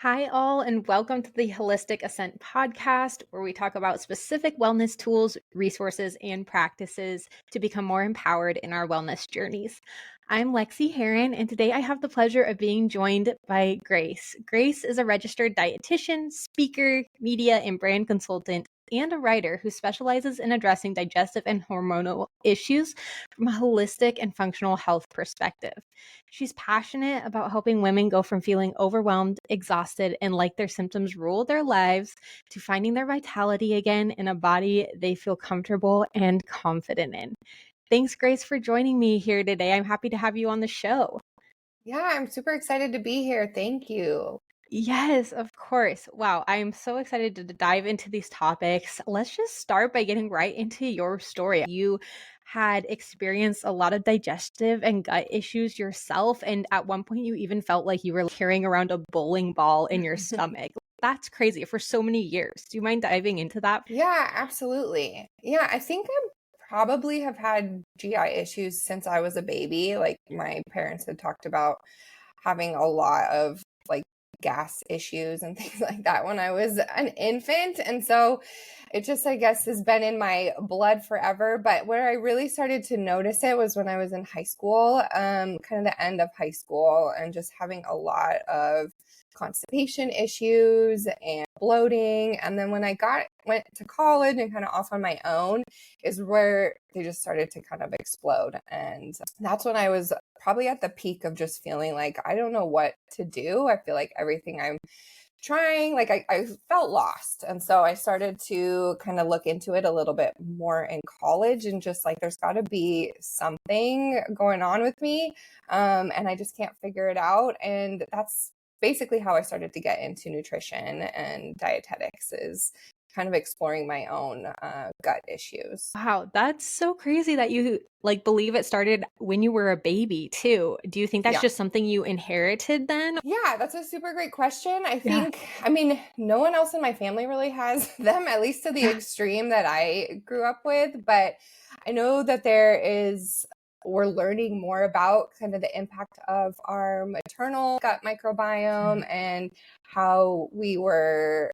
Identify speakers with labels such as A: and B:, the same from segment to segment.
A: Hi, all, and welcome to the Holistic Ascent podcast, where we talk about specific wellness tools, resources, and practices to become more empowered in our wellness journeys. I'm Lexie Haren, and today I have the pleasure of being joined by Grace. Grace is a registered dietitian, speaker, media, and brand consultant, and a writer who specializes in addressing digestive and hormonal issues from a holistic and functional health perspective. She's passionate about helping women go from feeling overwhelmed, exhausted, and like their symptoms rule their lives to finding their vitality again in a body they feel comfortable and confident in. Thanks, Grace, for joining me here today. I'm happy to have you on the show.
B: Yeah, I'm super excited to be here. Thank you.
A: Yes, of course. Wow, I'm so excited to dive into these topics. Let's just start by getting right into your story. You had experienced a lot of digestive and gut issues yourself, and at one point, you even felt like you were carrying around a bowling ball in your stomach. That's crazy for so many years. Do you mind diving into that?
B: Yeah, absolutely. Yeah, I think I probably have had GI issues since I was a baby. Like my parents had talked about having a lot of like gas issues and things like that when I was an infant. And so it just, I guess, has been in my blood forever. But where I really started to notice it was when I was in high school, kind of the end of high school, and just having a lot of constipation issues and bloating. And then when I went to college and kind of off on my own is where they just started to kind of explode. And that's when I was probably at the peak of just feeling like I don't know what to do. I feel like everything I'm trying, like I felt lost. And so I started to kind of look into it a little bit more in college and just like there's got to be something going on with me. And I just can't figure it out. And that's basically how I started to get into nutrition and dietetics, is kind of exploring my own gut issues.
A: Wow, that's so crazy that you believe it started when you were a baby too. Do you think that's
B: Yeah.
A: just something you inherited then?
B: Yeah, that's a super great question.
A: Yeah.
B: I mean, no one else in my family really has them, at least to the
A: Yeah.
B: extreme that I grew up with. But I know that we're learning more about kind of the impact of our maternal gut microbiome and how we were,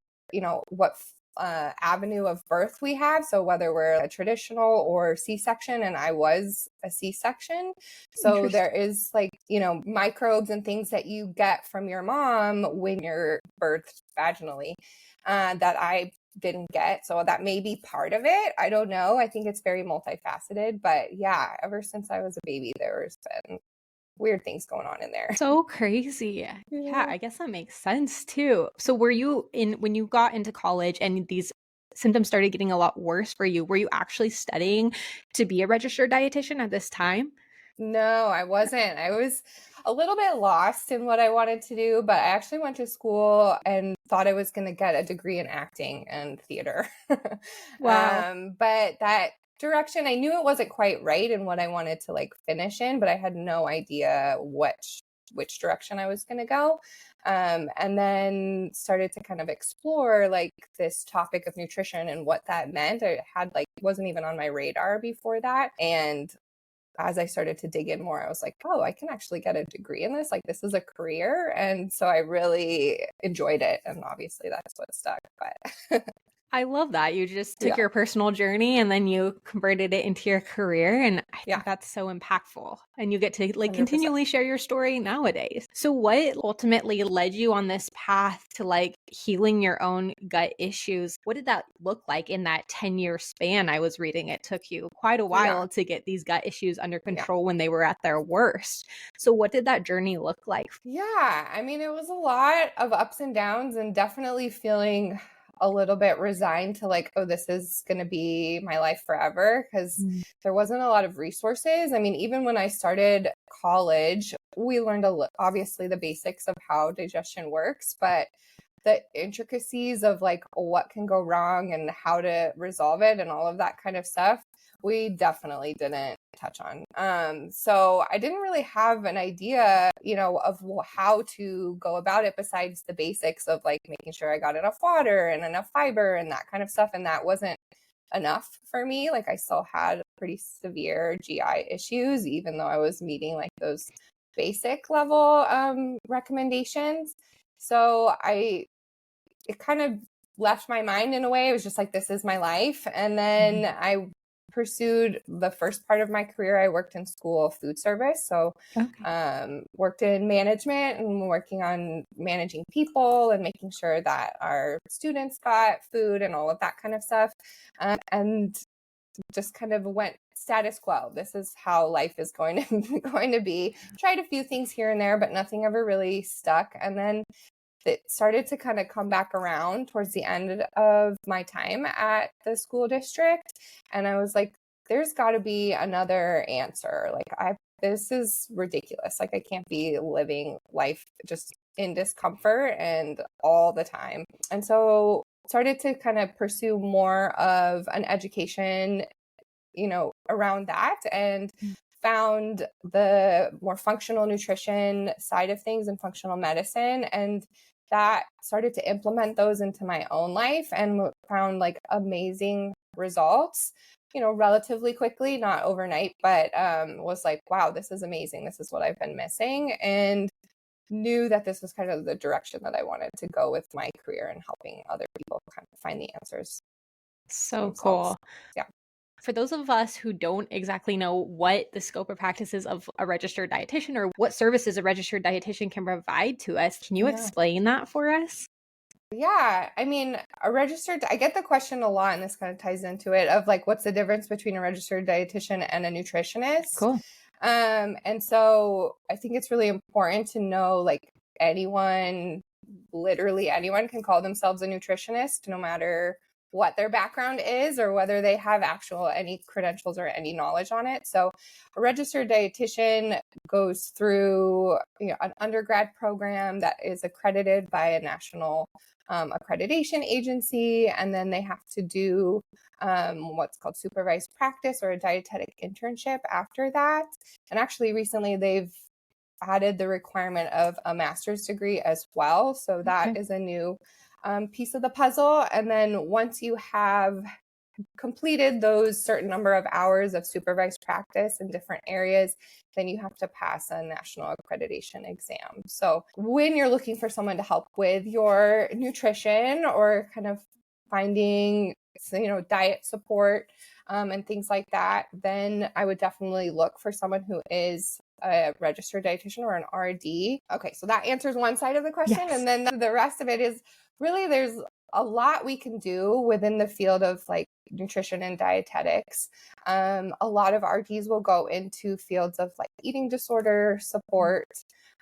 B: what avenue of birth we have. So whether we're a traditional or C-section, and I was a C-section. So
A: Interesting.
B: there is microbes and things that you get from your mom when you're birthed vaginally that I didn't get. So that may be part of it. I don't know. I think it's very multifaceted. But yeah, ever since I was a baby, there's been weird things going on in there.
A: So crazy. Yeah,
B: Yeah.
A: I guess that makes sense too. So were you in when you got into college and these symptoms started getting a lot worse for you, were you actually studying to be a registered dietitian at this time?
B: No, I wasn't. I was a little bit lost in what I wanted to do, but I actually went to school and thought I was going to get a degree in acting and theater.
A: Wow.
B: But that direction, I knew it wasn't quite right in what I wanted to finish in, but I had no idea which direction I was going to go. And then started to kind of explore this topic of nutrition and what that meant. I had wasn't even on my radar before that. And as I started to dig in more, I was like, oh, I can actually get a degree in this. Like, this is a career. And so I really enjoyed it. And obviously that's what stuck. But
A: I love that. You just took
B: yeah,
A: your personal journey and then you converted it into your career. And I
B: yeah,
A: think that's so impactful. And you get to
B: 100%.
A: continually share your story nowadays. So, what ultimately led you on this path to healing your own gut issues? What did that look like in that 10-year span? I was reading it took you quite a
B: Yeah,
A: while to get these gut issues under
B: yeah.
A: control when they were at their worst. So, what did that journey look like?
B: Yeah, I mean, it was a lot of ups and downs, and definitely feeling a little bit resigned to oh, this is going to be my life forever, because
A: Mm.
B: there wasn't a lot of resources. I mean, even when I started college, we learned obviously the basics of how digestion works, but the intricacies of what can go wrong and how to resolve it and all of that kind of stuff, we definitely didn't touch on. So I didn't really have an idea, of how to go about it besides the basics of making sure I got enough water and enough fiber and that kind of stuff. And that wasn't enough for me. I still had pretty severe GI issues, even though I was meeting those basic level recommendations. So it kind of left my mind in a way. It was just like, this is my life. And then I pursued the first part of my career. I worked in school food service. So worked in management and working on managing people and making sure that our students got food and all of that kind of stuff. And just kind of went status quo. This is how life is going to be. Tried a few things here and there, but nothing ever really stuck. And then it started to kind of come back around towards the end of my time at the school district. And I was like, there's got to be another answer. Like, this is ridiculous. Like, I can't be living life just in discomfort and all the time. And so started to kind of pursue more of an education, around that, and found the more functional nutrition side of things and functional medicine. And that started to implement those into my own life and found like amazing results, relatively quickly, not overnight, but was like, wow, this is amazing. This is what I've been missing. And knew that this was kind of the direction that I wanted to go with my career and helping other people kind of find the answers.
A: So cool.
B: Yeah.
A: For those of us who don't exactly know what the scope of practices of a registered dietitian or what services a registered dietitian can provide to us, can you explain that for us?
B: Yeah. I mean, I get the question a lot, and this kind of ties into it, of like, what's the difference between a registered dietitian and a nutritionist?
A: Cool.
B: And so I think it's really important to know, like, literally anyone can call themselves a nutritionist, no matter what their background is or whether they have any credentials or any knowledge on it. So a registered dietitian goes through an undergrad program that is accredited by a national accreditation agency, and then they have to do what's called supervised practice or a dietetic internship after that. And actually recently they've added the requirement of a master's degree as well. So that is a new piece of the puzzle. And then once you have completed those certain number of hours of supervised practice in different areas, then you have to pass a national accreditation exam. So when you're looking for someone to help with your nutrition or kind of finding, diet support and things like that, then I would definitely look for someone who is a registered dietitian or an RD. Okay, so that answers one side of the question. Yes. And then the rest of it is really, there's a lot we can do within the field of like nutrition and dietetics. A lot of RDs will go into fields of like eating disorder support.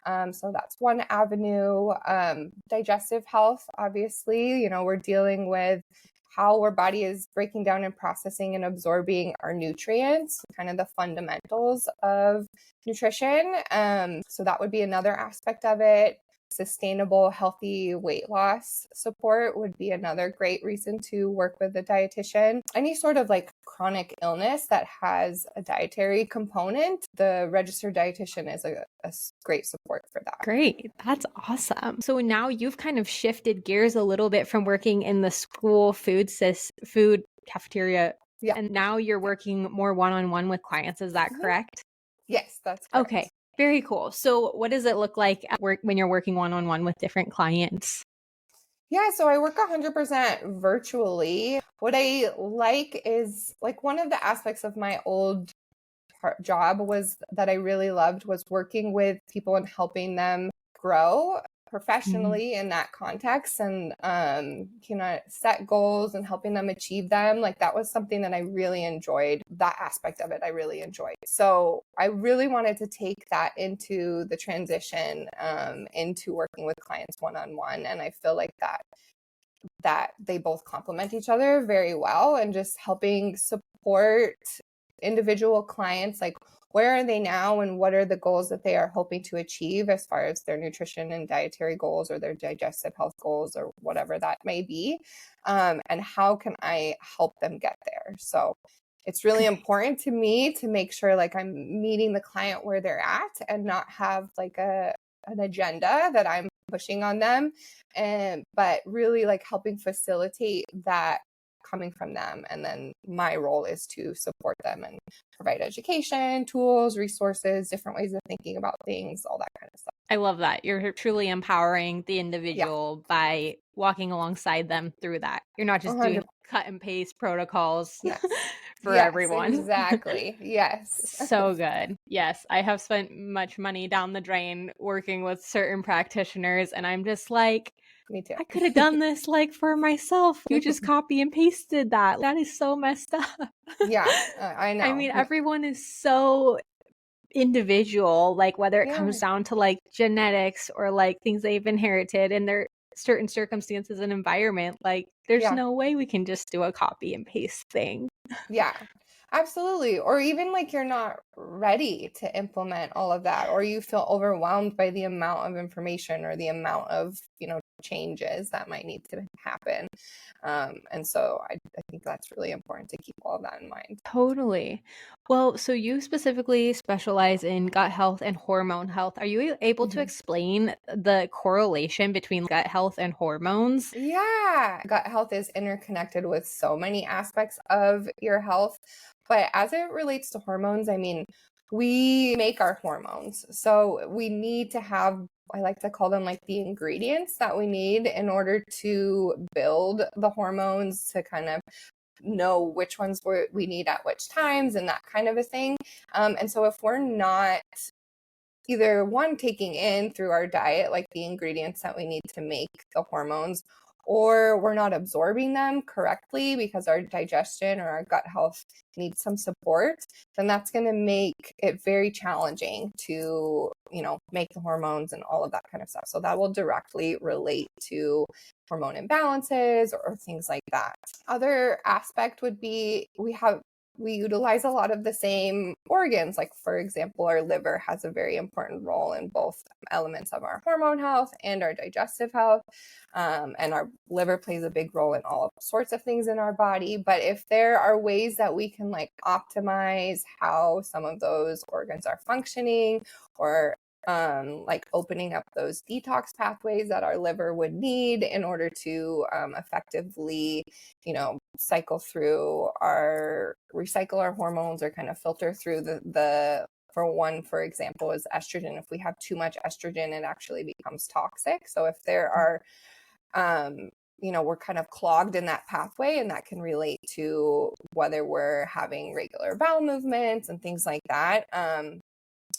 B: So that's one avenue. Digestive health, obviously, we're dealing with how our body is breaking down and processing and absorbing our nutrients, kind of the fundamentals of nutrition. So that would be another aspect of it. Sustainable, healthy weight loss support would be another great reason to work with a dietitian. Any sort of like chronic illness that has a dietary component, the registered dietitian is a great support for that.
A: Great. That's awesome. So now you've kind of shifted gears a little bit from working in the school food cafeteria.
B: Yeah.
A: And now you're working more one-on-one with clients. Is that correct?
B: Yes, that's correct.
A: Okay. Very cool. So what does it look like at work when you're working one-on-one with different clients?
B: Yeah, so I work 100% virtually. What I like is, like, one of the aspects of my old job was that I really loved was working with people and helping them grow professionally in that context, and set goals and helping them achieve them. Like, that was something that I really enjoyed. That aspect of it I really enjoyed. So I really wanted to take that into the transition into working with clients one-on-one, and I feel like that they both complement each other very well, and just helping support individual clients, like, where are they now and what are the goals that they are hoping to achieve as far as their nutrition and dietary goals or their digestive health goals or whatever that may be, and how can I help them get there. So it's really important to me to make sure like I'm meeting the client where they're at and not have like an agenda that I'm pushing on them, but really like helping facilitate that coming from them. And then my role is to support them and provide education, tools, resources, different ways of thinking about things, all that kind of stuff.
A: I love that. You're truly empowering the
B: Yeah.
A: individual by walking alongside them through that. You're not just
B: 100.
A: doing cut and paste protocols
B: Yes.
A: for
B: Yes,
A: everyone.
B: exactly. Yes.
A: So good. Yes, I have spent much money down the drain working with certain practitioners, and I'm just like,
B: Me too.
A: I could have done this like for myself. You just copy and pasted that. That is so messed up.
B: Yeah, I
A: I
B: know.
A: mean, everyone is so individual, like whether it
B: Yeah.
A: comes down to like genetics or like things they've inherited in their certain circumstances and environment, like there's
B: Yeah.
A: no way we can just do a copy and paste thing.
B: Yeah, absolutely. Or even like you're not ready to implement all of that, or you feel overwhelmed by the amount of information or the amount of, changes that might need to happen. And so I think that's really important to keep all of that in mind.
A: Totally. Well, so you specifically specialize in gut health and hormone health. Are you able to
B: Mhm.
A: explain the correlation between gut health and hormones?
B: Yeah, gut health is interconnected with so many aspects of your health. But as it relates to hormones, I mean, we make our hormones. So we need to have, I like to call them like the ingredients that we need in order to build the hormones to kind of know which ones we need at which times and that kind of a thing. And so if we're not either one taking in through our diet like the ingredients that we need to make the hormones, or we're not absorbing them correctly because our digestion or our gut health needs some support, then that's going to make it very challenging to make the hormones and all of that kind of stuff. So that will directly relate to hormone imbalances or things like that. Other aspect would be we utilize a lot of the same organs. Like, for example, our liver has a very important role in both elements of our hormone health and our digestive health. And our liver plays a big role in all sorts of things in our body. But if there are ways that we can like optimize how some of those organs are functioning, or like opening up those detox pathways that our liver would need in order to effectively, recycle our hormones, or kind of filter through the for one, for example, is estrogen. If we have too much estrogen, it actually becomes toxic. So if there are we're kind of clogged in that pathway, and that can relate to whether we're having regular bowel movements and things like that.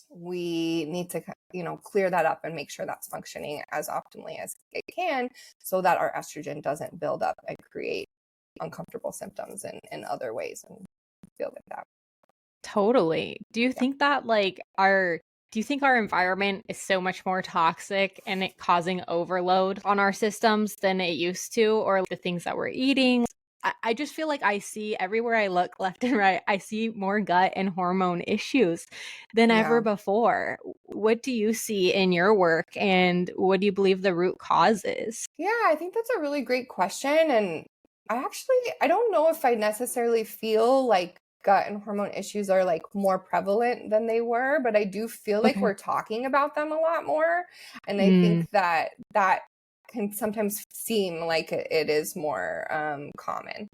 B: We need to clear that up and make sure that's functioning as optimally as it can, so that our estrogen doesn't build up and create uncomfortable symptoms in other ways and feel like that.
A: Totally. Do you think that do you think our environment is so much more toxic and it causing overload on our systems than it used to, or the things that we're eating? I just feel like I see everywhere I look, left and right, I see more gut and hormone issues than ever
B: Yeah.
A: before. What do you see in your work, and what do you believe the root cause is?
B: Yeah, I think that's a really great question. And I don't know if I necessarily feel like gut and hormone issues are like more prevalent than they were, but I do feel like
A: Okay.
B: we're talking about them a lot more. And I
A: Mm,
B: think that can sometimes seem like it is more common.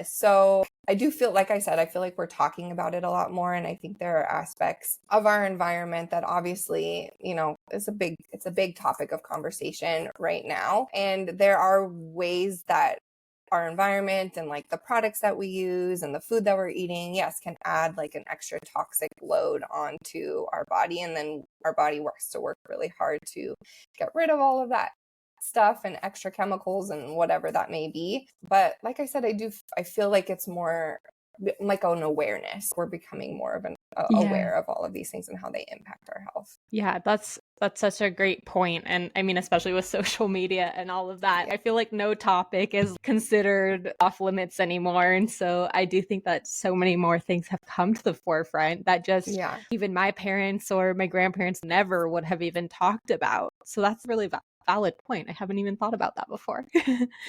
B: So I do feel, like I said, I feel like we're talking about it a lot more. And I think there are aspects of our environment that obviously, it's a big topic of conversation right now. And there are ways that our environment and like the products that we use and the food that we're eating, yes, can add like an extra toxic load onto our body. And then our body work really hard to get rid of all of that stuff and extra chemicals and whatever that may be. But like I said, I feel like it's more like an awareness. We're becoming more of
A: yeah.
B: aware of all of these things and how they impact our health.
A: Yeah, that's such a great point. And I mean, especially with social media and all of that,
B: Yeah.
A: I feel like no topic is considered off limits anymore. And so I do think that so many more things have come to the forefront that just
B: Yeah.
A: even my parents or my grandparents never would have even talked about. So that's a really valid point. I haven't even thought about that before.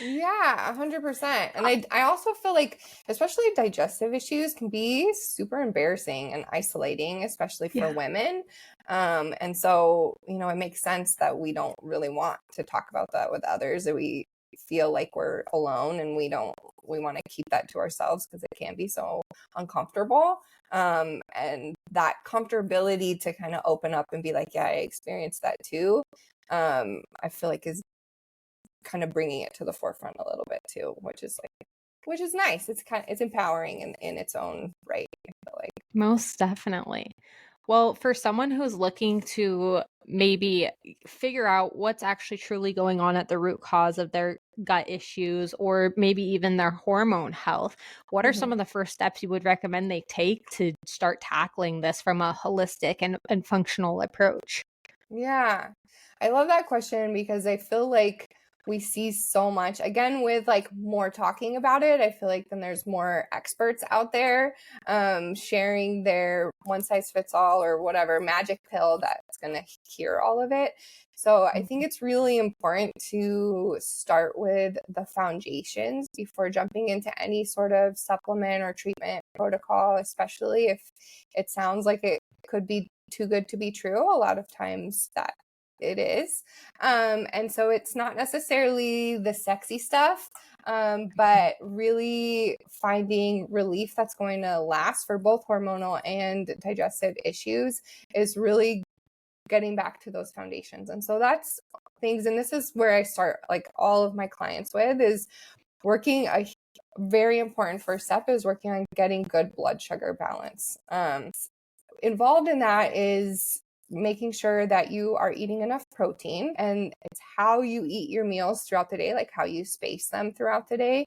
B: Yeah, 100%. And I also feel like, especially digestive issues can be super embarrassing and isolating, especially for
A: Yeah.
B: women. And so, it makes sense that we don't really want to talk about that with others, or we feel like we're alone and we don't we want to keep that to ourselves because it can be so uncomfortable. And that comfortability to kind of open up and be like, yeah, I experienced that too. I feel like is kind of bringing it to the forefront a little bit too, which is nice. It's empowering in its own right, I feel like.
A: Most definitely. Well, for someone who's looking to maybe figure out what's actually truly going on at the root cause of their gut issues or maybe even their hormone health, what are some of the first steps you would recommend they take to start tackling this from a holistic and functional approach?
B: Yeah, I love that question because I feel like we see so much again with like more talking about it. I feel like then there's more experts out there sharing their one size fits all or whatever magic pill that's going to cure all of it. So I think it's really important to start with the foundations before jumping into any sort of supplement or treatment protocol, especially if it sounds like it could be too good to be true. A lot of times that it is. And so it's not necessarily the sexy stuff, but really finding relief that's going to last for both hormonal and digestive issues is really getting back to those foundations. And so that's things, and this is where I start like all of my clients with is working a very important first step is working on getting good blood sugar balance. Involved in that is making sure that you are eating enough protein, and it's how you eat your meals throughout the day, like how you space them throughout the day.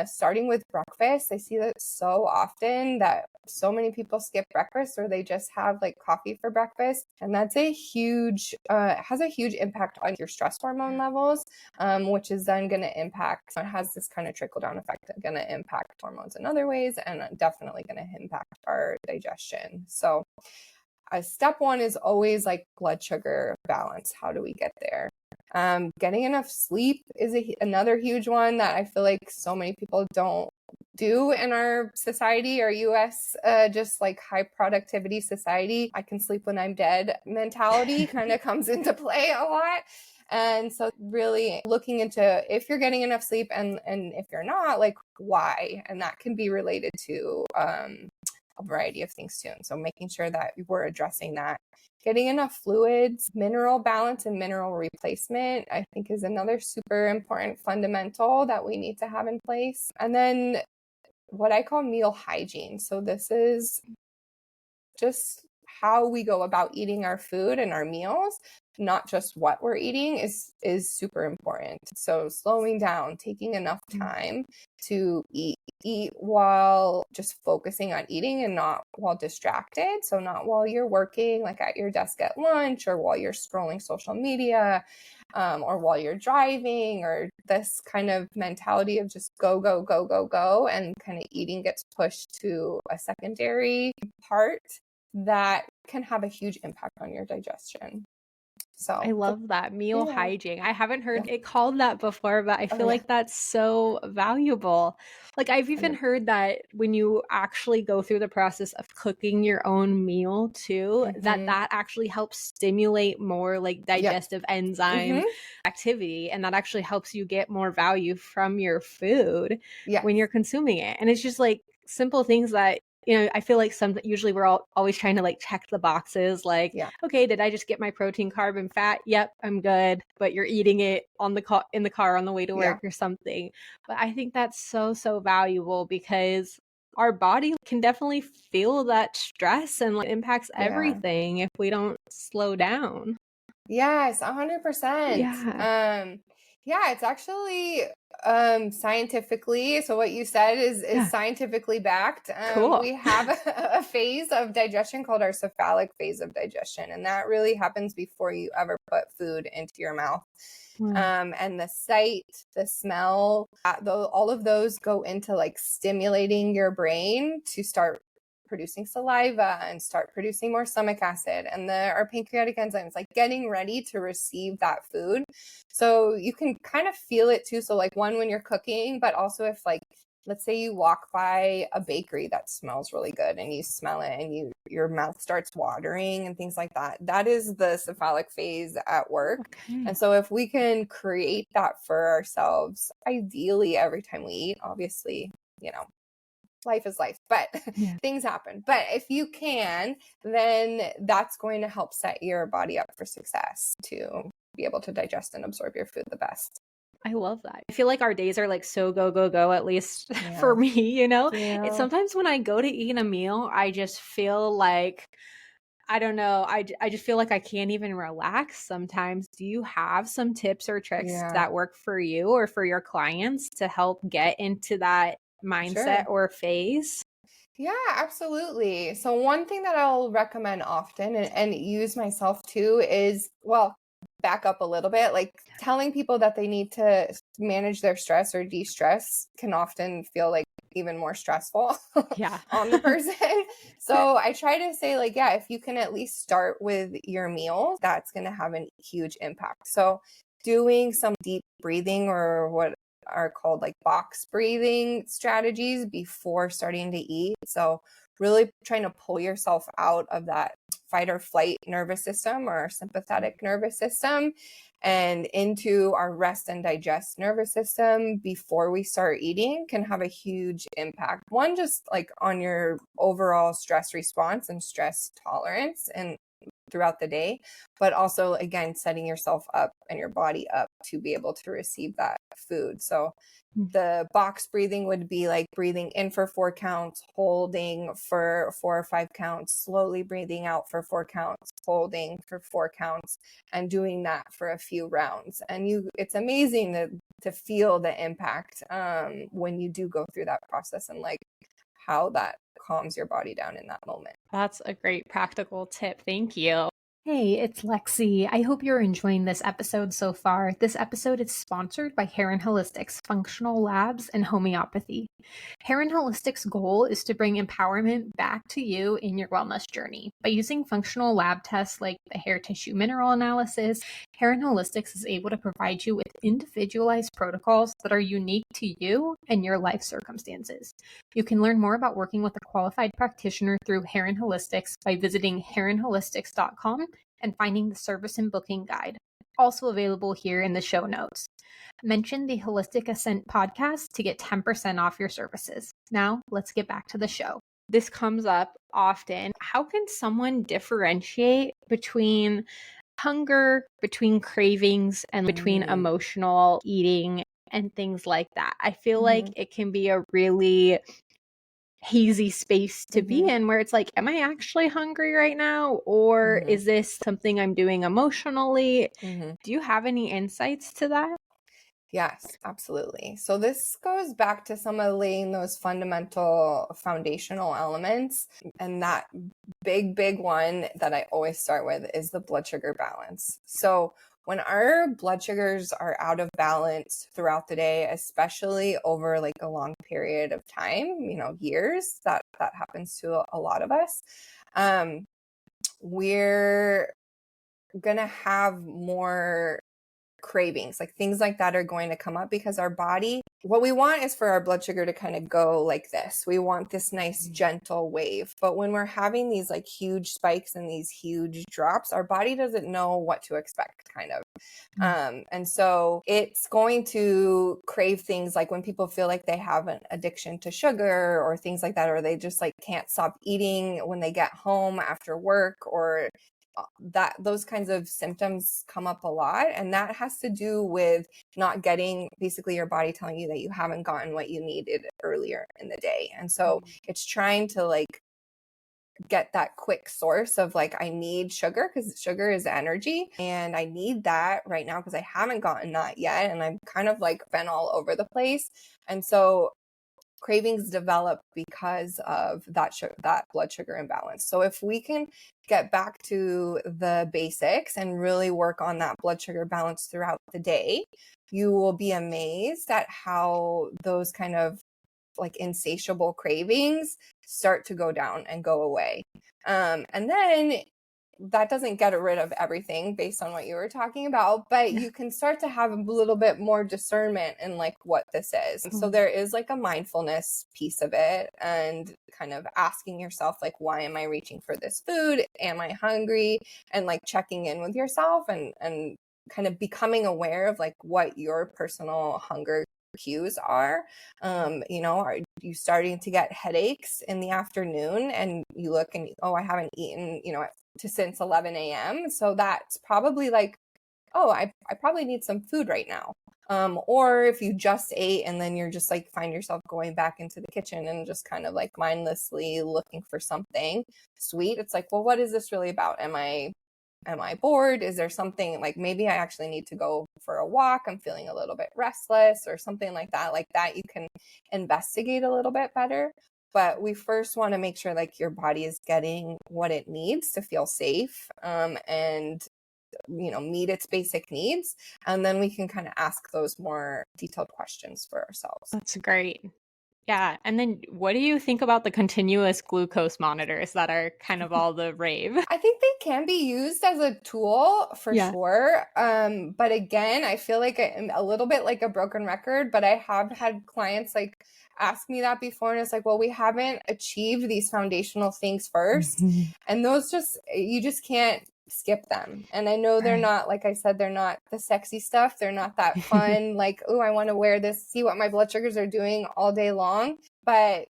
B: Starting with breakfast, I see that so often that so many people skip breakfast or they just have like coffee for breakfast, and that's a huge has a huge impact on your stress hormone levels, which is then going to impact, it has this kind of trickle down effect, going to impact hormones in other ways and definitely going to impact our digestion. So step one is always like blood sugar balance. How do we get there? Getting enough sleep is another huge one that I feel like so many people don't do in our society, our US, just like high productivity society. I can sleep when I'm dead mentality kind of comes into play a lot. And so really looking into if you're getting enough sleep and if you're not, like why? And that can be related to a variety of things too. And so making sure that we're addressing that. Getting enough fluids, mineral balance and mineral replacement, I think is another super important fundamental that we need to have in place. And then what I call meal hygiene. So this is just how we go about eating our food and our meals, not just what we're eating is super important. So slowing down, taking enough time to eat while just focusing on eating and not while distracted. So not while you're working, like at your desk at lunch or while you're scrolling social media, or while you're driving, or this kind of mentality of just go, go, go, go, go. And kind of eating gets pushed to a secondary part that can have a huge impact on your digestion. So
A: I love that meal
B: yeah.
A: hygiene. I haven't heard it called that before, but I feel like that's so valuable. Like I've even heard that when you actually go through the process of cooking your own meal too, that actually helps stimulate more like digestive enzyme activity, and that actually helps you get more value from your food when you're consuming it. And it's just like simple things that I feel like usually we're always trying to like check the boxes, like, okay, did I just get my protein, carb, and fat? Yep, I'm good. But you're eating it on the in the car on the way to work or something. But I think that's so valuable because our body can definitely feel that stress and like impacts everything if we don't slow down.
B: Yes, 100%. Yeah, it's actually scientifically, so what you said is scientifically backed.
A: Cool.
B: We have a phase of digestion called our cephalic phase of digestion, and that really happens before you ever put food into your mouth. And the sight, the smell, all of those go into like stimulating your brain to start producing saliva and start producing more stomach acid, and our pancreatic enzymes like getting ready to receive that food. So you can kind of feel it too. So like when you're cooking, but also if like let's say you walk by a bakery that smells really good and you smell it and your mouth starts watering and things like that. That is the cephalic phase at work.
A: Okay.
B: And so if we can create that for ourselves, ideally every time we eat, obviously, life is life, but things happen. But if you can, then that's going to help set your body up for success to be able to digest and absorb your food the best.
A: I love that. I feel like our days are like so go, go, go, at least for me, It's sometimes when I go to eat a meal, I just feel like, I don't know, I just feel like I can't even relax sometimes. Do you have some tips or tricks that work for you or for your clients to help get into that mindset or phase?
B: Yeah, absolutely. So one thing that I'll recommend often and use myself too is, well, back up a little bit, like telling people that they need to manage their stress or de-stress can often feel like even more stressful on the person. So I try to say like, yeah, if you can at least start with your meals, that's going to have a huge impact. So doing some deep breathing, or what are called like box breathing strategies before starting to eat. So really trying to pull yourself out of that fight or flight nervous system or sympathetic nervous system and into our rest and digest nervous system before we start eating can have a huge impact. One, just like on your overall stress response and stress tolerance and throughout the day, but also again, setting yourself up and your body up to be able to receive that food. So the box breathing would be like breathing in for 4 counts, holding for 4 or 5 counts, slowly breathing out for 4 counts, holding for 4 counts, and doing that for a few rounds. And it's amazing to feel the impact when you do go through that process, and like how that calms your body down in that moment.
A: That's a great practical tip. Thank you. Hey, it's Lexie. I hope you're enjoying this episode so far. This episode is sponsored by Haren Holistics Functional Labs and Homeopathy. Haren Holistics' goal is to bring empowerment back to you in your wellness journey. By using functional lab tests like the hair tissue mineral analysis, Haren Holistics is able to provide you with individualized protocols that are unique to you and your life circumstances. You can learn more about working with a qualified practitioner through Haren Holistics by visiting HarenHolistics.com and finding the service and booking guide, also available here in the show notes. Mention the Holistic Ascent podcast to get 10% off your services. Now, let's get back to the show. This comes up often. How can someone differentiate between hunger, between cravings, and between emotional eating and things like that? I feel like it can be a really hazy space to be in where it's like, am I actually hungry right now? Or is this something I'm doing emotionally? Do you have any insights to that?
B: Yes, absolutely. So this goes back to some of laying those fundamental foundational elements. And that big one that I always start with is the blood sugar balance. So when our blood sugars are out of balance throughout the day, especially over like a long period of time, years, that happens to a lot of us, we're going to have more cravings, like things like that are going to come up because our body, what we want is for our blood sugar to kind of go like this. We want this nice gentle wave. But when we're having these like huge spikes and these huge drops, our body doesn't know what to expect, kind of. And so it's going to crave things like when people feel like they have an addiction to sugar or things like that, or they just like can't stop eating when they get home after work, or that those kinds of symptoms come up a lot. And that has to do with not getting, basically your body telling you that you haven't gotten what you needed earlier in the day. And so it's trying to like get that quick source of like, I need sugar because sugar is energy and I need that right now because I haven't gotten that yet. And I've kind of like been all over the place. And so cravings develop because of that blood sugar imbalance. So if we can get back to the basics and really work on that blood sugar balance throughout the day, you will be amazed at how those kind of like insatiable cravings start to go down and go away. And then that doesn't get rid of everything based on what you were talking about, but you can start to have a little bit more discernment in like what this is. So there is like a mindfulness piece of it, and kind of asking yourself, like, why am I reaching for this food? Am I hungry? And like checking in with yourself and kind of becoming aware of like what your personal hunger cues are. Are you starting to get headaches in the afternoon and you look and, oh, I haven't eaten, since 11 a.m. So that's probably like, oh, I probably need some food right now. Or if you just ate and then you're just like find yourself going back into the kitchen and just kind of like mindlessly looking for something sweet. It's like, well, what is this really about? Am I bored? Is there something like maybe I actually need to go for a walk? I'm feeling a little bit restless or something like that. Like that, you can investigate a little bit better. But we first want to make sure like your body is getting what it needs to feel safe, and meet its basic needs. And then we can kind of ask those more detailed questions for ourselves.
A: That's great. Yeah. And then what do you think about the continuous glucose monitors that are kind of all the rave?
B: I think they can be used as a tool for sure. But again, I feel like I'm a little bit like a broken record, but I have had clients like ask me that before. And it's like, well, we haven't achieved these foundational things first. And those you just can't skip them. And I know they're not, like I said, they're not the sexy stuff. They're not that fun, like, oh, I want to wear this, see what my blood sugars are doing all day long. But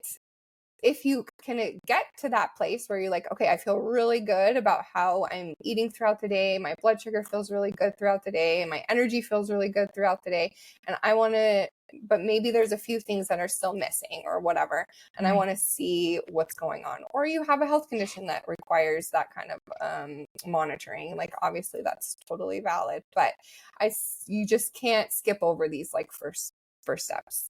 B: if you can get to that place where you're like, okay, I feel really good about how I'm eating throughout the day. My blood sugar feels really good throughout the day. My energy feels really good throughout the day. And I want to, but maybe there's a few things that are still missing or whatever. And I want to see what's going on. Or you have a health condition that requires that kind of monitoring. Like, obviously that's totally valid, but you just can't skip over these like first steps.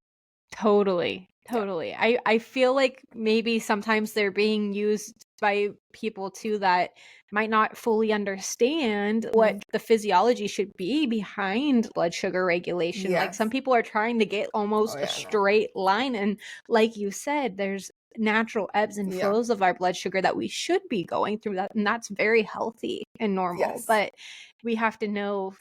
A: Totally. Yeah. I feel like maybe sometimes they're being used by people too that might not fully understand what the physiology should be behind blood sugar regulation. Like some people are trying to get almost a straight line. And like you said, there's natural ebbs and flows of our blood sugar that we should be going through that. And that's very healthy and normal. But we have to know,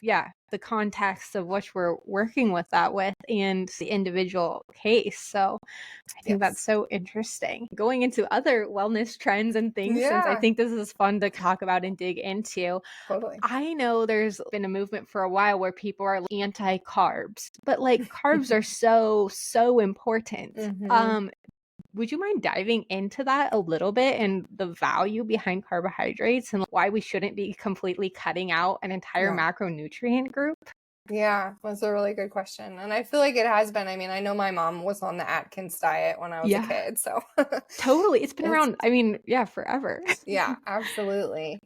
A: the context of which we're working with that with and the individual case. So I think that's so interesting. Going into other wellness trends and things, since I think this is fun to talk about and dig into.
B: Totally.
A: I know there's been a movement for a while where people are anti-carbs, but like carbs are so important. Would you mind diving into that a little bit and the value behind carbohydrates and why we shouldn't be completely cutting out an entire macronutrient group?
B: Yeah, that's a really good question. And I feel like it has been. I mean, I know my mom was on the Atkins diet when I was a kid. So
A: totally. It's been around, forever.
B: Yeah, absolutely.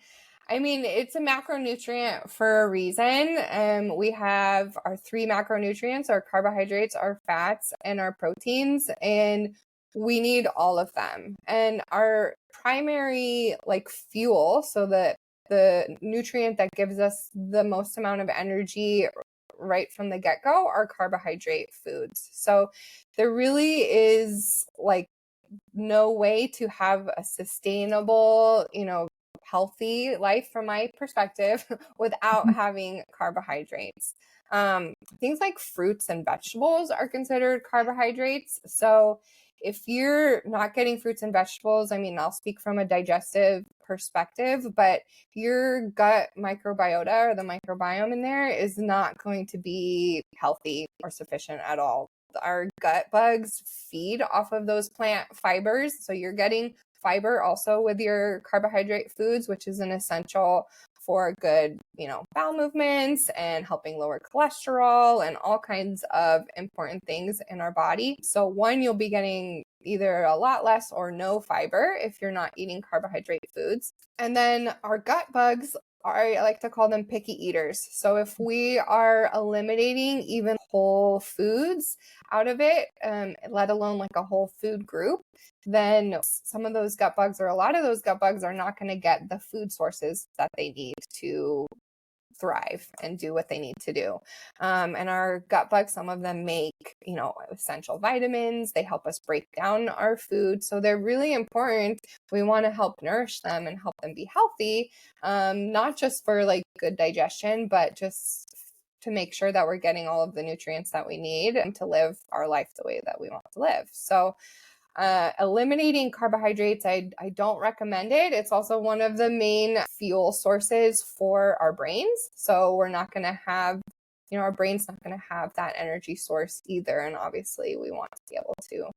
B: I mean, it's a macronutrient for a reason. We have our 3 macronutrients, our carbohydrates, our fats, and our proteins, and we need all of them. And our primary like fuel, so the nutrient that gives us the most amount of energy right from the get-go, are carbohydrate foods. So there really is like no way to have a sustainable, healthy life from my perspective without having carbohydrates. Things like fruits and vegetables are considered carbohydrates. So if you're not getting fruits and vegetables, I mean, I'll speak from a digestive perspective, but your gut microbiota or the microbiome in there is not going to be healthy or sufficient at all. Our gut bugs feed off of those plant fibers. So you're getting fiber also with your carbohydrate foods, which is an essential for good, bowel movements and helping lower cholesterol and all kinds of important things in our body. So one, you'll be getting either a lot less or no fiber if you're not eating carbohydrate foods. And then our gut bugs I like to call them picky eaters. So if we are eliminating even whole foods out of it, let alone like a whole food group, then some of those gut bugs or a lot of those gut bugs are not going to get the food sources that they need to thrive and do what they need to do. And our gut bugs, some of them make, essential vitamins. They help us break down our food. So they're really important. We want to help nourish them and help them be healthy, not just for like good digestion, but just to make sure that we're getting all of the nutrients that we need and to live our life the way that we want to live. So eliminating carbohydrates, I don't recommend it. It's also one of the main fuel sources for our brains. So we're not going to have, our brain's not going to have that energy source either. And obviously we want to be able to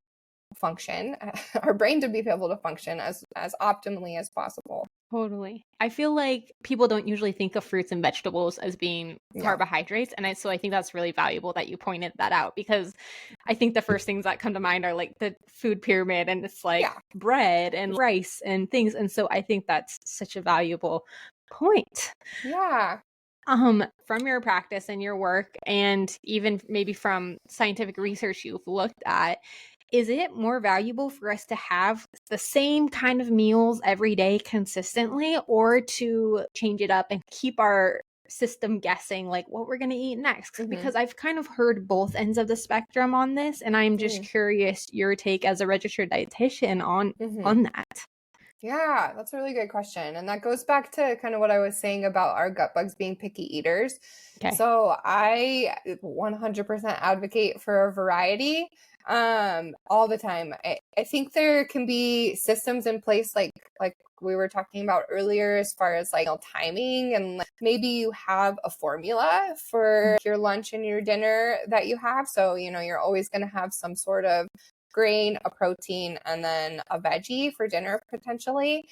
B: function, our brain to be able to function as optimally as possible.
A: Totally. I feel like people don't usually think of fruits and vegetables as being carbohydrates. And so I think that's really valuable that you pointed that out, because I think the first things that come to mind are like the food pyramid, and it's like bread and rice and things. And so I think that's such a valuable point.
B: Yeah.
A: From your practice and your work, and even maybe from scientific research you've looked at, is it more valuable for us to have the same kind of meals every day consistently, or to change it up and keep our system guessing like what we're going to eat next? Mm-hmm. Because I've kind of heard both ends of the spectrum on this, and I'm just curious your take as a registered dietitian on that.
B: Yeah, that's a really good question. And that goes back to kind of what I was saying about our gut bugs being picky eaters. Okay. So I 100% advocate for a variety all the time. I think there can be systems in place like we were talking about earlier, as far as like timing, and maybe you have a formula for your lunch and your dinner that you have. So, you're always going to have some sort of grain, a protein, and then a veggie for dinner potentially.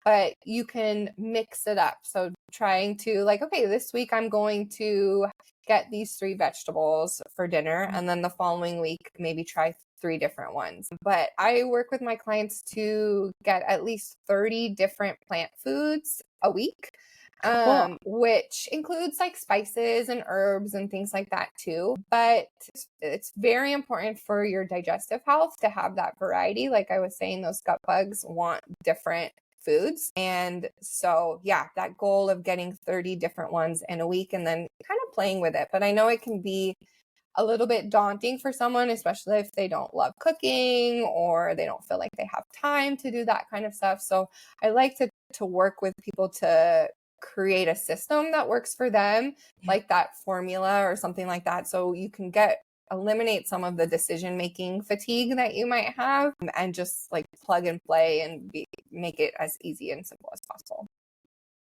B: But you can mix it up. So trying to okay, this week I'm going to get these 3 vegetables for dinner, and then the following week maybe try 3 different ones. But I work with my clients to get at least 30 different plant foods a week. Cool. Which includes like spices and herbs and things like that too. But it's very important for your digestive health to have that variety. Like I was saying, those gut bugs want different foods. And so, that goal of getting 30 different ones in a week and then kind of playing with it. But I know it can be a little bit daunting for someone, especially if they don't love cooking or they don't feel like they have time to do that kind of stuff. So I like to work with people to create a system that works for them, like that formula or something like that. So you can eliminate some of the decision-making fatigue that you might have, and just like plug and play and make it as easy and simple as possible.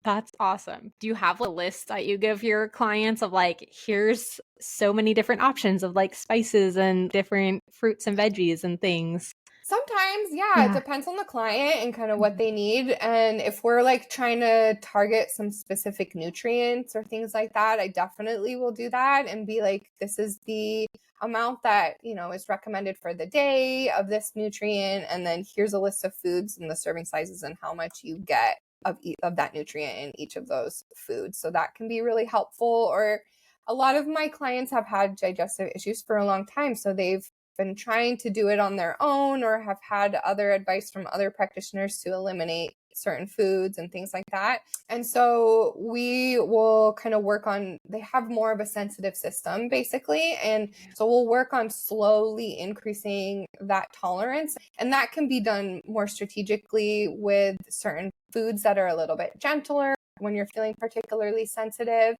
A: That's awesome. Do you have a list that you give your clients of like, here's so many different options of like spices and different fruits and veggies and things?
B: Sometimes, it depends on the client and kind of what they need. And if we're like trying to target some specific nutrients or things like that, I definitely will do that and be like, this is the amount that, is recommended for the day of this nutrient. And then here's a list of foods and the serving sizes and how much you get of that nutrient in each of those foods. So that can be really helpful. Or a lot of my clients have had digestive issues for a long time. So they've been trying to do it on their own, or have had other advice from other practitioners to eliminate certain foods and things like that. And so we will kind of work on, they have more of a sensitive system basically. And so we'll work on slowly increasing that tolerance. And that can be done more strategically with certain foods that are a little bit gentler when you're feeling particularly sensitive.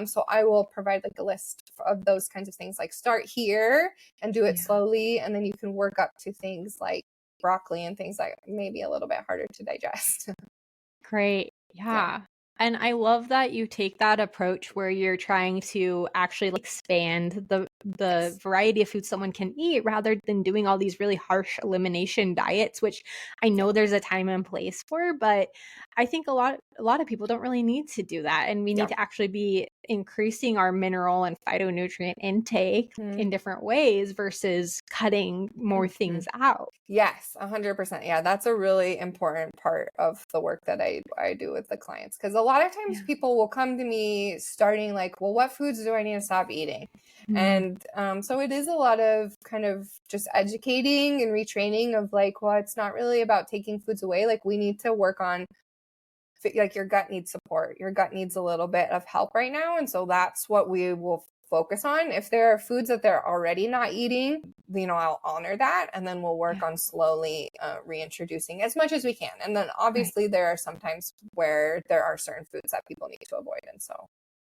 B: So I will provide like a list of those kinds of things, like start here and do it slowly. And then you can work up to things like broccoli and things that may be a little bit harder to digest.
A: Great. Yeah. And I love that you take that approach where you're trying to actually expand the variety of foods someone can eat, rather than doing all these really harsh elimination diets, which I know there's a time and place for, but I think a lot of people don't really need to do that. And we need to actually be increasing our mineral and phytonutrient intake in different ways versus cutting more things out.
B: Yes, 100%. Yeah, that's a really important part of the work that I do with the clients. Because a lot of times people will come to me starting like, well, what foods do I need to stop eating? And so it is a lot of kind of just educating and retraining of like, well, it's not really about taking foods away. Like we need to work on like your gut needs support. Your gut needs a little bit of help right now. And so that's what we will focus on. If there are foods that they're already not eating, I'll honor that. And then we'll work on slowly reintroducing as much as we can. And then obviously there are some times where there are certain foods that people need to avoid. And so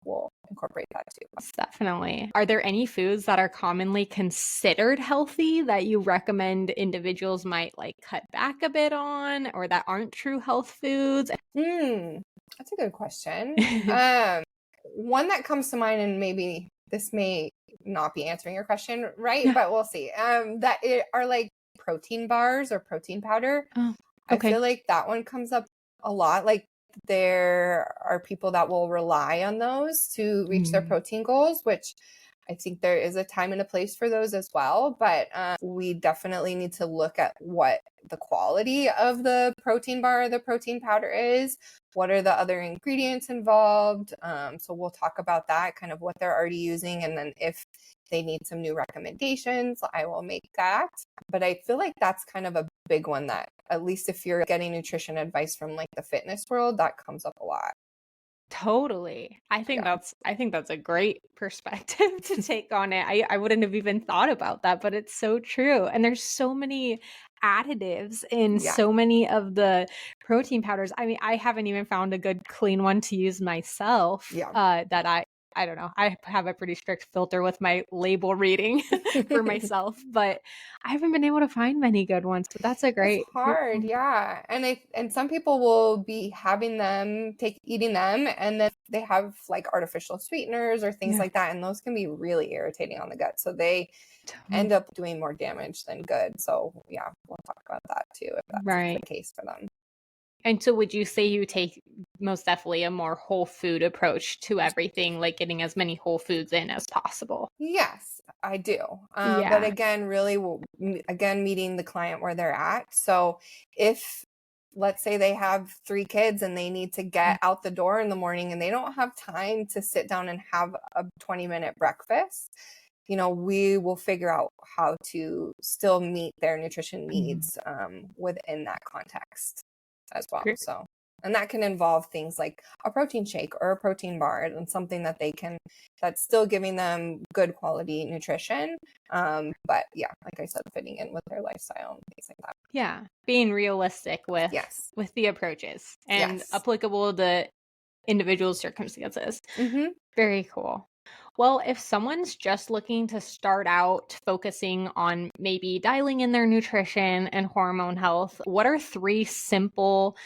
B: we'll incorporate that too.
A: Definitely. Are there any foods that are commonly considered healthy that you recommend individuals might like cut back a bit on, or that aren't true health foods?
B: That's a good question. One that comes to mind, and maybe this may not be answering your question right, but we'll see. That are like protein bars or protein powder.
A: Oh,
B: okay. I feel like that one comes up a lot. Like there are people that will rely on those to reach their protein goals, which I think there is a time and a place for those as well. But we definitely need to look at what the quality of the protein bar or the protein powder is. What are the other ingredients involved? So we'll talk about that, kind of what they're already using. And then if they need some new recommendations, I will make that. But I feel like that's kind of a big one that, at least if you're getting nutrition advice from like the fitness world, that comes up a lot.
A: Totally. I think that's a great perspective to take on it. I wouldn't have even thought about that, but it's so true. And there's so many additives in so many of the protein powders. I mean, I haven't even found a good clean one to use myself that I don't know. I have a pretty strict filter with my label reading for myself, but I haven't been able to find many good ones. But that's a great.
B: It's hard, yeah. And some people will be having them, eating them, and then they have like artificial sweeteners or things like that, and those can be really irritating on the gut. So they end up doing more damage than good. So yeah, we'll talk about that too if that's the case for them.
A: And so would you say you take most definitely a more whole food approach to everything, like getting as many whole foods in as possible?
B: Yes, I do. But again, really, meeting the client where they're at. So if, let's say they have 3 kids and they need to get out the door in the morning and they don't have time to sit down and have a 20-minute breakfast, we will figure out how to still meet their nutrition needs within that context as well. So, and that can involve things like a protein shake or a protein bar and something that that's still giving them good quality nutrition. But yeah, like I said, fitting in with their lifestyle and things like that.
A: Yeah. Being realistic with the approaches and applicable to individual circumstances. Very cool. Well, if someone's just looking to start out focusing on maybe dialing in their nutrition and hormone health, what are 3 simple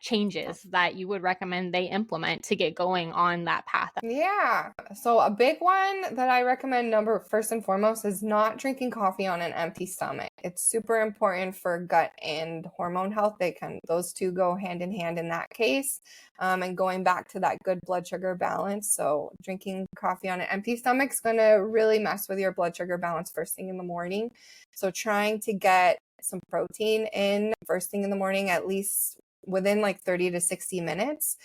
A: changes that you would recommend they implement to get going on that path?
B: Yeah. So a big one that I recommend first and foremost is not drinking coffee on an empty stomach. It's super important for gut and hormone health. Those two go hand in hand in that case. And going back to that good blood sugar balance. So drinking coffee on an empty stomach is going to really mess with your blood sugar balance first thing in the morning. So trying to get some protein in first thing in the morning, at least within like 30 to 60 minutes.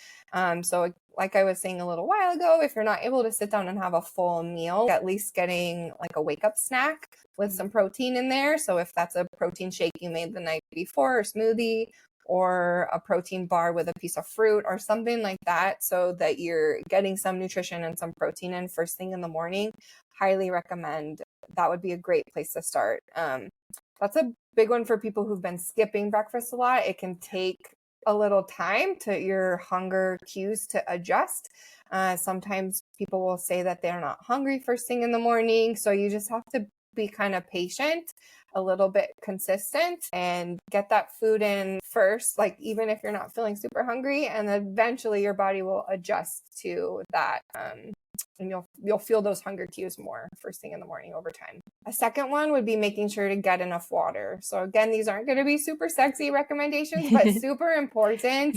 B: So like I was saying a little while ago, if you're not able to sit down and have a full meal, at least getting like a wake up snack with some protein in there. So if that's a protein shake you made the night before, or smoothie, or a protein bar with a piece of fruit or something like that, so that you're getting some nutrition and some protein in first thing in the morning, highly recommend. That would be a great place to start. That's a big one for people who've been skipping breakfast a lot. It can take a little time to your hunger cues to adjust. Sometimes people will say that they're not hungry first thing in the morning. So you just have to be kind of patient, a little bit consistent, and get that food in first, like even if you're not feeling super hungry, and eventually your body will adjust to that. And you'll feel those hunger cues more first thing in the morning over time. A second one would be making sure to get enough water. So again, these aren't going to be super sexy recommendations, but super important.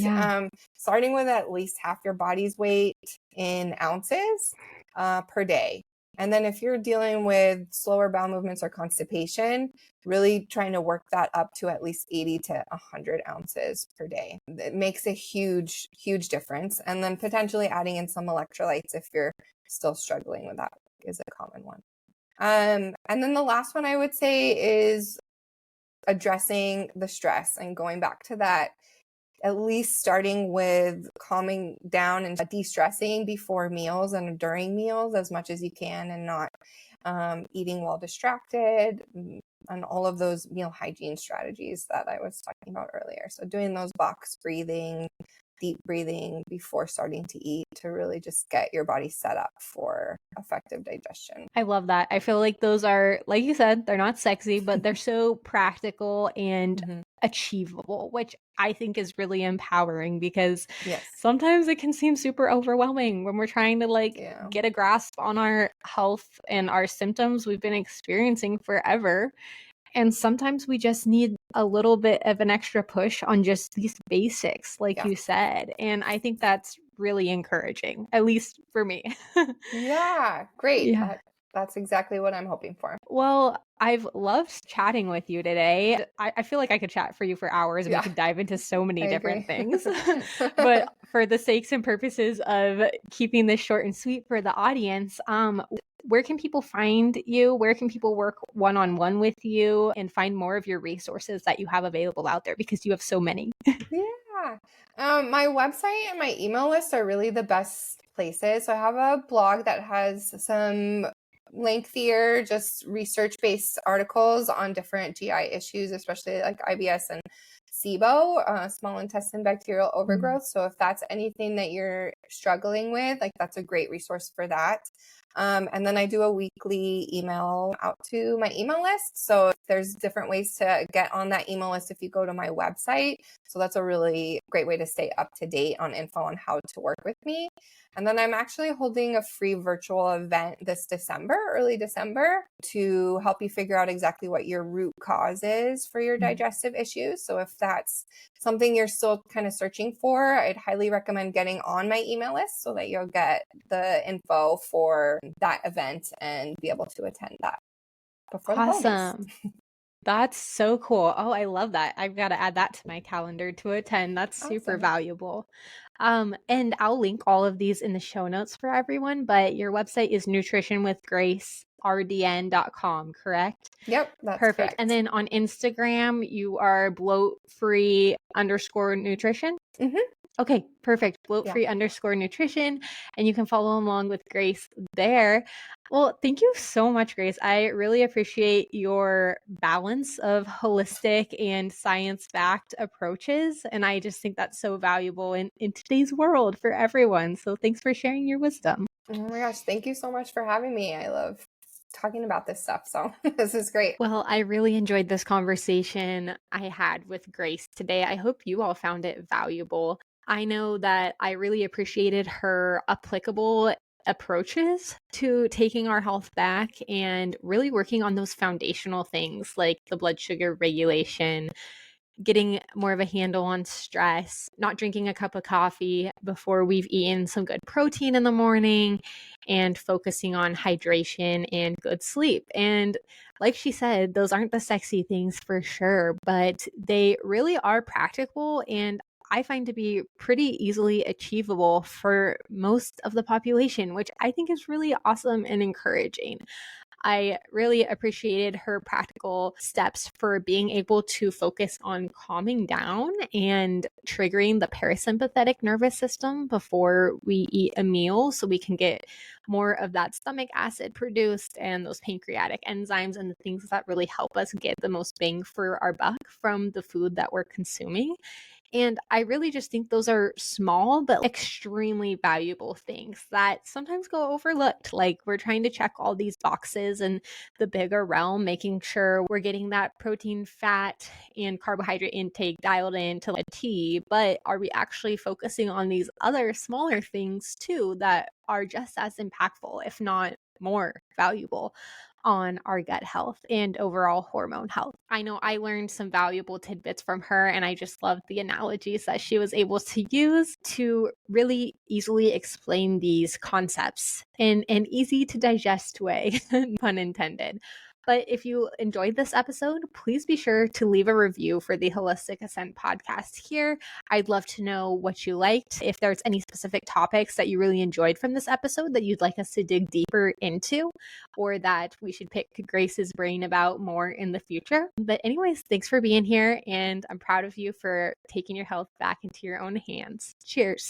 B: Starting with at least half your body's weight in ounces per day. And then if you're dealing with slower bowel movements or constipation, really trying to work that up to at least 80 to 100 ounces per day. It makes a huge, huge difference. And then potentially adding in some electrolytes if you're still struggling with that is a common one. And then the last one I would say is addressing the stress and going back to that at least starting with calming down and de-stressing before meals and during meals as much as you can, and not eating while distracted, and all of those meal hygiene strategies that I was talking about earlier. So doing those box breathing, deep breathing before starting to eat, to really just get your body set up for effective digestion.
A: I love that. I feel like those are, like you said, they're not sexy, but they're so practical and achievable, which I think is really empowering, because
B: Yes.
A: sometimes it can seem super overwhelming when we're trying to get a grasp on our health and our symptoms we've been experiencing forever. And sometimes we just need a little bit of an extra push on just these basics, like you said. And I think that's really encouraging, at least for me.
B: Yeah, great.
A: Yeah.
B: That's exactly what I'm hoping for.
A: Well, I've loved chatting with you today. I feel like I could chat for you for hours and we could dive into so
B: I
A: many different
B: agree.
A: things. But for the sakes and purposes of keeping this short and sweet for the audience, where can people find you? Where can people work one-on-one with you and find more of your resources that you have available out there? Because you have so many.
B: Yeah. My website and my email list are really the best places. So I have a blog that has some lengthier, just research-based articles on different GI issues, especially like IBS and SIBO, small intestine bacterial overgrowth. So if that's anything that you're struggling with, like, that's a great resource for that. And then I do a weekly email out to my email list. So there's different ways to get on that email list if you go to my website. So that's a really great way to stay up to date on info on how to work with me. And then I'm actually holding a free virtual event this December, early December, to help you figure out exactly what your root cause is for your digestive issues. So if that's something you're still kind of searching for, I'd highly recommend getting on my email list so that you'll get the info for that event and be able to attend that before the holidays.
A: Awesome. That's so cool. Oh, I love that. I've got to add that to my calendar to attend. That's super valuable. And I'll link all of these in the show notes for everyone, but your website is nutritionwithgracerdn.com, correct?
B: Yep, that's
A: Perfect.
B: correct.
A: And then on Instagram, you are bloat-free_nutrition. Okay, perfect. Bloat-free_nutrition. And you can follow along with Grace there. Well, thank you so much, Grace. I really appreciate your balance of holistic and science-backed approaches. And I just think that's so valuable in today's world for everyone. So thanks for sharing your wisdom.
B: Oh my gosh, thank you so much for having me. I love talking about this stuff. So this is great.
A: Well, I really enjoyed this conversation I had with Grace today. I hope you all found it valuable. I know that I really appreciated her applicable approaches to taking our health back and really working on those foundational things like the blood sugar regulation, getting more of a handle on stress, not drinking a cup of coffee before we've eaten some good protein in the morning, and focusing on hydration and good sleep. And like she said, those aren't the sexy things for sure, but they really are practical and I find to be pretty easily achievable for most of the population, which I think is really awesome and encouraging. I really appreciated her practical steps for being able to focus on calming down and triggering the parasympathetic nervous system before we eat a meal so we can get more of that stomach acid produced and those pancreatic enzymes and the things that really help us get the most bang for our buck from the food that we're consuming. And I really just think those are small but extremely valuable things that sometimes go overlooked. Like we're trying to check all these boxes in the bigger realm, making sure we're getting that protein, fat, and carbohydrate intake dialed in to a T. But are we actually focusing on these other smaller things too that are just as impactful, if not more valuable, on our gut health and overall hormone health? I know I learned some valuable tidbits from her, and I just loved the analogies that she was able to use to really easily explain these concepts in an easy to digest way, pun intended. But if you enjoyed this episode, please be sure to leave a review for the Holistic Ascent podcast here. I'd love to know what you liked. If there's any specific topics that you really enjoyed from this episode that you'd like us to dig deeper into, or that we should pick Grace's brain about more in the future. But anyways, thanks for being here, and I'm proud of you for taking your health back into your own hands. Cheers.